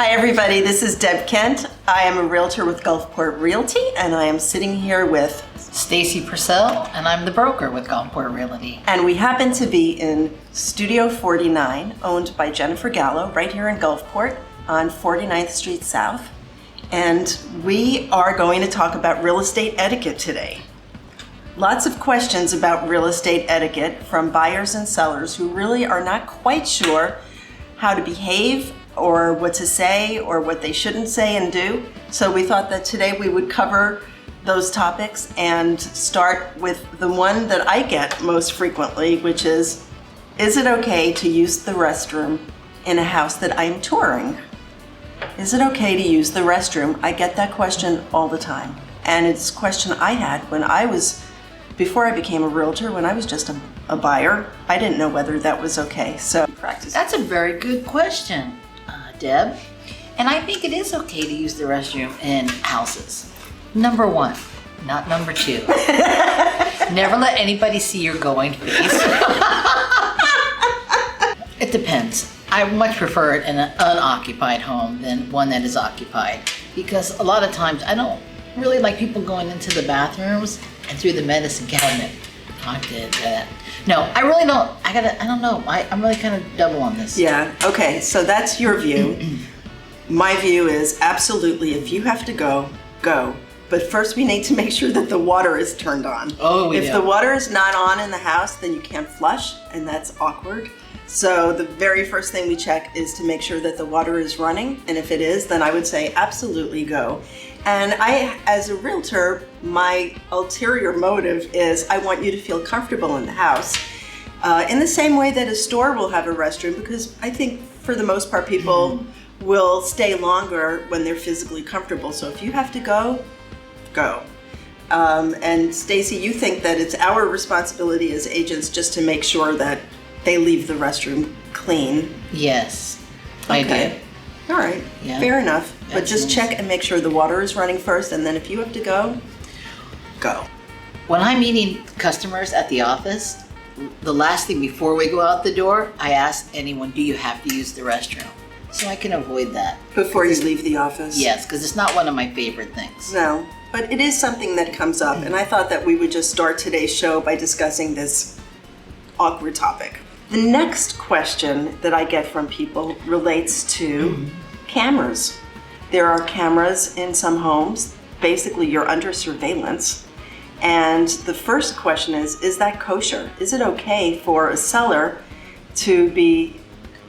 Hi everybody, this is Deb Kent. I am a realtor with Gulfport Realty, and I am sitting here with Stacy Purcell, and I'm the broker with Gulfport Realty. and we happen to be in Studio 49, owned by Jennifer Gallo, right here in Gulfport on 49th Street South. And we are going to talk about real estate etiquette today. Lots of questions about real estate etiquette from buyers and sellers who really are not quite sure how to behave or what to say or what they shouldn't say and do. So we thought that today we would cover those topics and start with the one that I get most frequently, which is it okay to use the restroom in a house that I'm touring? Is it okay to use the restroom? I get that question all the time. And it's a question I had before I became a realtor, when I was just a buyer. I didn't know whether that was okay. So practice. That's a very good question, Deb. And I think it is okay to use the restroom in houses. Number one, not number two. Never let anybody see your going face. It depends. I much prefer it in an unoccupied home than one that is occupied, because a lot of times I don't really like people going into the bathrooms and through the medicine cabinet. I did that. No, I really don't. I don't know. I'm really kind of double on this. Yeah, okay, so that's your view. My view is absolutely, if you have to go, go. But first we need to make sure that the water is turned on. Oh, If the water is not on in the house, then you can't flush, and that's awkward. So the very first thing we check is to make sure that the water is running, and if it is, then I would say absolutely go. And I, as a realtor, my ulterior motive is I want you to feel comfortable in the house. In the same way that a store will have a restroom, because I think for the most part people will stay longer when they're physically comfortable. So if you have to go, go. And Stacy, you think that it's our responsibility as agents just to make sure that they leave the restroom clean. Yes, I do. All right, Yeah. fair enough. But That's just nice. check and make sure the water is running first, and then if you have to go, go. When I'm meeting customers at the office, the last thing before we go out the door, I ask anyone, do you have to use the restroom? So I can avoid that. Before you leave the office? Yes, because it's not one of my favorite things. No, but it is something that comes up, and I thought that we would just start today's show by discussing this awkward topic. The next question that I get from people relates to cameras. There are cameras in some homes. Basically, you're under surveillance. And the first question is that kosher? Is it okay for a seller to be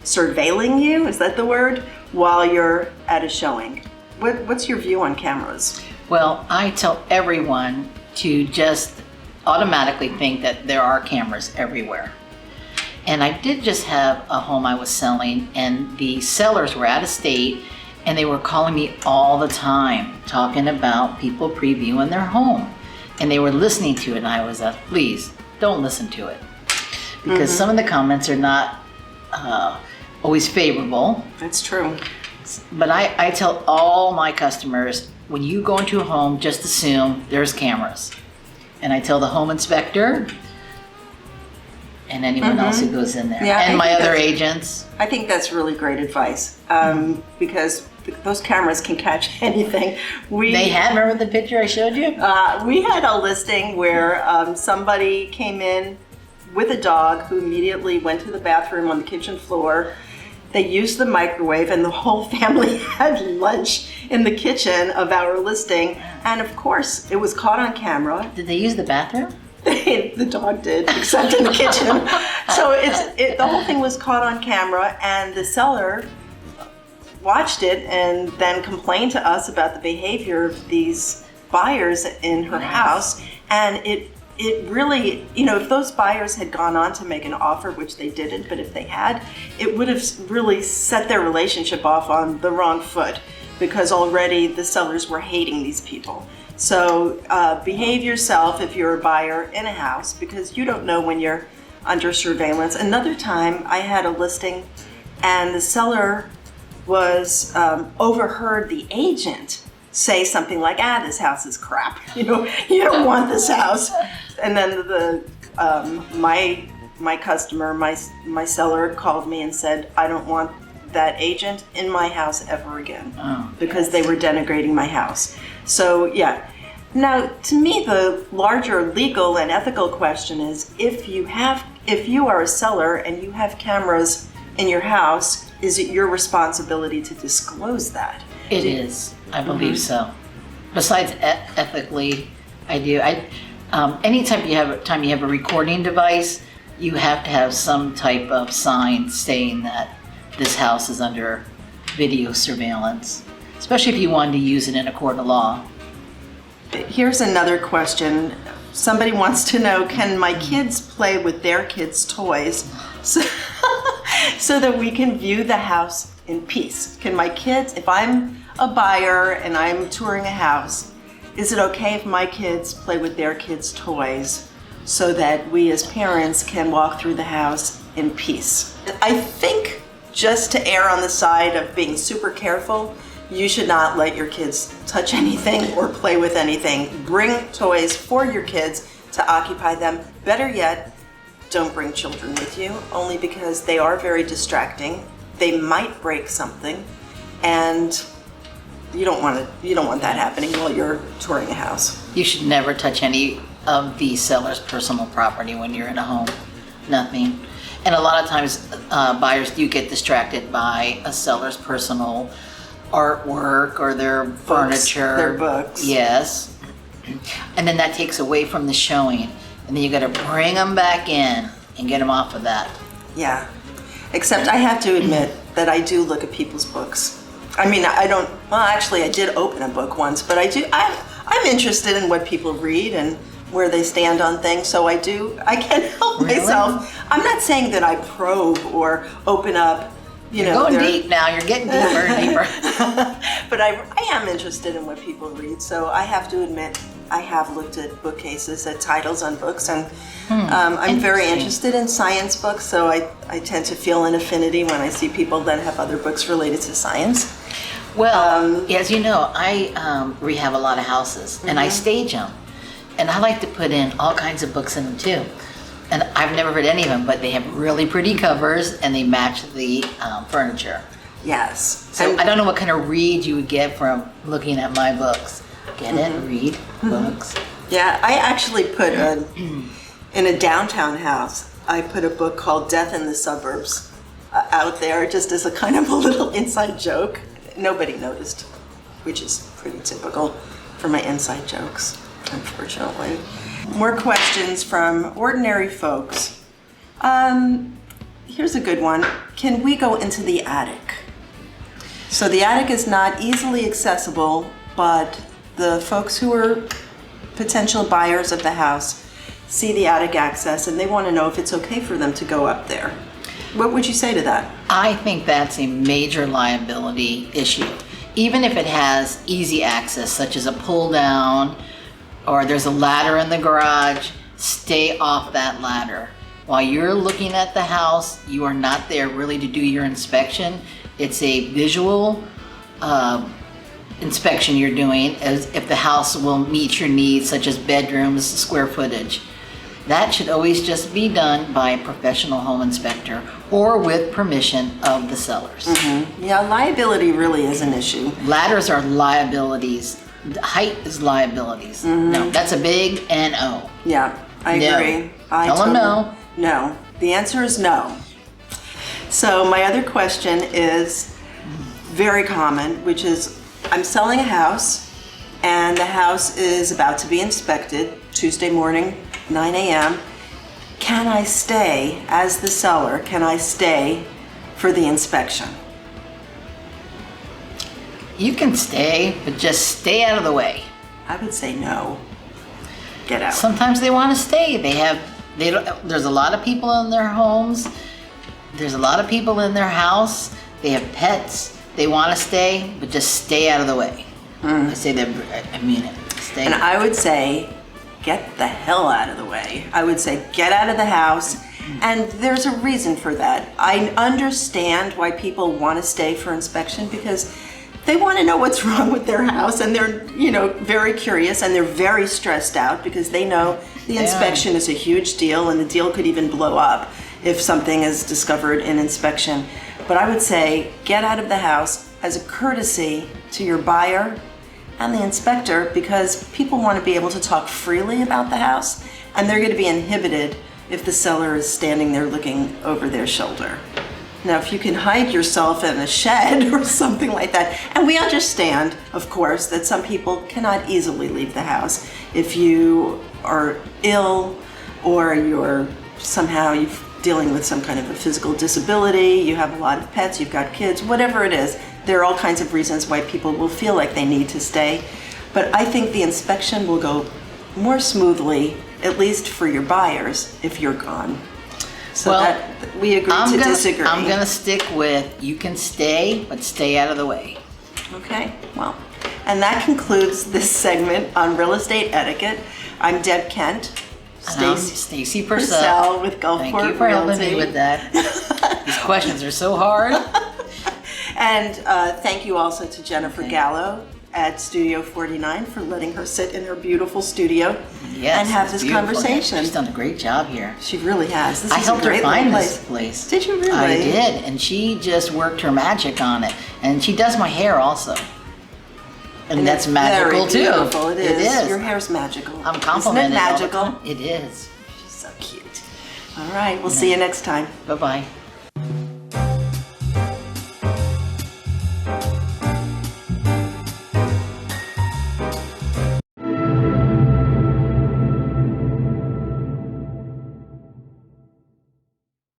surveilling you, is that the word, while you're at a showing? What's your view on cameras? Well, I tell everyone to just automatically think that there are cameras everywhere. And I did just have a home I was selling, and the sellers were out of state, and they were calling me all the time talking about people previewing their home. And they were listening to it, and I was like, please, don't listen to it. Because some of the comments are not always favorable. That's true. But I tell all my customers, when you go into a home, just assume there's cameras. And I tell the home inspector and anyone else who goes in there. Yeah, and my other agents. I think that's really great advice, because those cameras can catch anything. They had, remember the picture I showed you? We had a listing where somebody came in with a dog who immediately went to the bathroom on the kitchen floor. They used the microwave, and the whole family had lunch in the kitchen of our listing. And of course, it was caught on camera. Did they use the bathroom? The dog did, except in the kitchen. So the whole thing was caught on camera, and the seller watched it and then complained to us about the behavior of these buyers in her house. And it really, if those buyers had gone on to make an offer, which they didn't, but if they had, it would have really set their relationship off on the wrong foot, because already the sellers were hating these people. So behave yourself if you're a buyer in a house, because you don't know when you're under surveillance. Another time I had a listing, and the seller was overheard the agent say something like, this house is crap. You don't want this house. And then my customer, my seller called me and said, I don't want that agent in my house ever again because yes. they were denigrating my house. So yeah. Now, to me, the larger legal and ethical question is if you are a seller and you have cameras in your house, is it your responsibility to disclose that? It is. I believe so. Besides ethically, I do. Anytime you have a recording device, you have to have some type of sign saying that this house is under video surveillance, especially if you wanted to use it in a court of law. Here's another question. Somebody wants to know, can my kids play with their kids' toys so that we can view the house in peace? Can my kids, if I'm a buyer and I'm touring a house, is it okay if my kids play with their kids' toys so that we as parents can walk through the house in peace? I think just to err on the side of being super careful, you should not let your kids touch anything or play with anything. Bring toys for your kids to occupy them. Better yet, don't bring children with you, only because they are very distracting. They might break something, and you don't want that happening while you're touring a house. You should never touch any of the seller's personal property when you're in a home. Nothing. And a lot of times buyers do get distracted by a seller's personal artwork or their furniture. Their books. Yes. And then that takes away from the showing. And then you got to bring them back in and get them off of that. Yeah. Except I have to admit that I do look at people's books. I mean, I did open a book once, but I'm interested in what people read and where they stand on things, so I can't help myself. I'm not saying that I probe or open up, You're going deep now, you're getting deeper and deeper. But I am interested in what people read, so I have to admit I have looked at bookcases, at titles on books, and I'm very interested in science books, so I tend to feel an affinity when I see people that have other books related to science. Well, as you know, I rehab a lot of houses, and I stage them. And I like to put in all kinds of books in them too. And I've never read any of them, but they have really pretty covers and they match the furniture. Yes. So I don't know what kind of read you would get from looking at my books. Get it? Read books. Yeah, I actually put in a downtown house, I put a book called Death in the Suburbs out there just as a kind of a little inside joke. Nobody noticed, which is pretty typical for my inside jokes, unfortunately. More questions from ordinary folks. Here's a good one. Can we go into the attic? So the attic is not easily accessible, but the folks who are potential buyers of the house see the attic access and they want to know if it's okay for them to go up there. What would you say to that? I think that's a major liability issue. Even if it has easy access, such as a pull down, or there's a ladder in the garage, stay off that ladder. While you're looking at the house, you are not there really to do your inspection. It's a visual inspection you're doing as if the house will meet your needs, such as bedrooms, square footage. That should always just be done by a professional home inspector or with permission of the sellers. Yeah, liability really is an issue. Ladders are liabilities. Height is liabilities. No, that's a big N-O. Yeah, I agree. Tell them no. No. The answer is no. So my other question is very common, which is I'm selling a house and the house is about to be inspected Tuesday morning, 9 a.m. Can I stay, as the seller, can I stay for the inspection? You can stay, but just stay out of the way. I would say no. Get out. Sometimes they want to stay. There's a lot of people in their homes. There's a lot of people in their house. They have pets. They want to stay, but just stay out of the way. I say that, I mean it. Stay. And I would say, get the hell out of the way. I would say, get out of the house. And there's a reason for that. I understand why people want to stay for inspection because they want to know what's wrong with their house and they're, very curious and they're very stressed out because they know the inspection is a huge deal and the deal could even blow up if something is discovered in inspection. But I would say get out of the house as a courtesy to your buyer and the inspector, because people want to be able to talk freely about the house, and they're going to be inhibited if the seller is standing there looking over their shoulder. Now, if you can hide yourself in a shed or something like that, and we understand, of course, that some people cannot easily leave the house. If you are ill or you're dealing with some kind of a physical disability, you have a lot of pets, you've got kids, whatever it is, there are all kinds of reasons why people will feel like they need to stay. But I think the inspection will go more smoothly, at least for your buyers, if you're gone. So Well, that we agree to disagree. I'm gonna stick with, you can stay, but stay out of the way. Okay, well, and that concludes this segment on real estate etiquette. I'm Deb Kent. And I'm Stacy Purcell. Purcell with Gulfport Thank you for helping Realty. me with that. These questions are so hard. And thank you also to Jennifer Gallo at Studio 49 for letting her sit in her beautiful studio Yes, and have it's this beautiful. conversation. She's done a great job here. She really has. This I is helped a her great find little this place. Did you really? I did, and she just worked her magic on it. And she does my hair also. And that's it's magical very too. beautiful. It is. It is. Your hair's magical. I'm complimented. Isn't it all the magical? time. It is. She's so cute. All right, we'll see you next time. Bye-bye.